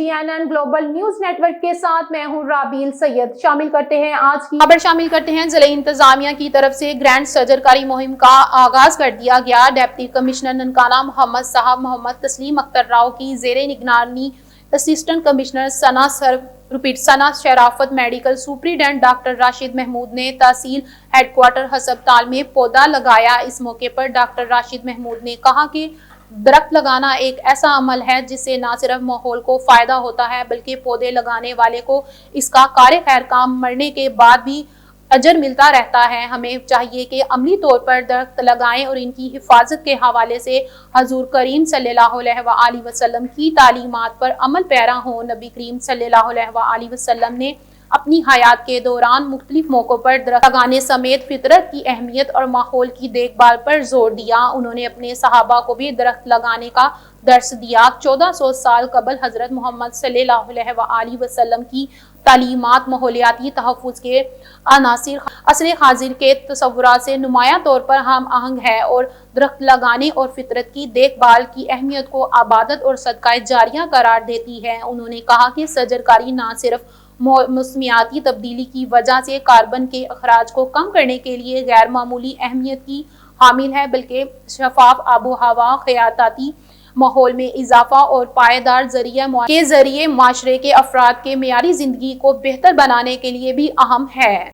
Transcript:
GNN global news network के साथ मैं हूं राबील सैयद। शामिल करते हैं आज की खबर। जिले इंतजामिया की तरफ से ग्रैंड सर्जरकारी मुहिम का आगाज कर दिया गया। डिप्टी कमिश्नर ननकाना मोहम्मद साहब मोहम्मद तस्लीम अख्तर राव की जेरे निगरानी assistant commissioner Sana Sharafat, medical superintendent doctor Rashid Mahmood ने तहसील हेडक्वार्टर हस्पताल में पौधा लगाया। इस मौके पर डॉक्टर राशिद महमूद ने कहा कि दरख्त लगाना एक ऐसा अमल है जिससे न सिर्फ माहौल को फायदा होता है बल्कि पौधे लगाने वाले को इसका कार्य खैर काम मरने के बाद भी अजर मिलता रहता है। हमें चाहिए कि अमली तौर पर दरख्त लगाएं और इनकी हिफाजत के हवाले से हजूर करीम सल्लल्लाहु अलैहि वसल्लम की तालीमात पर अमल पैरा हो। नबी करीम सल्लल्लाहु अलैहि वसल्लम ने अपनी हयात के दौरान मुख्तलिफ मौकों पर दरख्त लगाने समेत फितरत की अहमियत और माहौल की देखभाल पर जोर दिया। उन्होंने अपने सहाबा को भी दरख्त लगाने का दर्स दिया। 1400 साल कबल हजरत मोहम्मद सल्लल्लाहु अलैहि वसल्लम की तालीमात माहौलियाती तहफ़्फ़ुज़ के अनासिर असर हाजिर के तसव्वुरात से नुमायां तौर पर हम आहंग है और दरख्त लगाने और फितरत की देखभाल की अहमियत को आबादत और सदक़ाए जारिया करार देती है। उन्होंने कहा कि सर्जरकारी न सिर्फ मौसमियाती तब्दीली की वजह से कार्बन के अखराज को कम करने के लिए गैर मामूली अहमियत की हामिल है बल्कि शफाफ आबो हवा, हयाताती माहौल में इजाफा और पायदार जरिए माशरे के अफराद के मेयारी जिंदगी को बेहतर बनाने के लिए भी अहम है।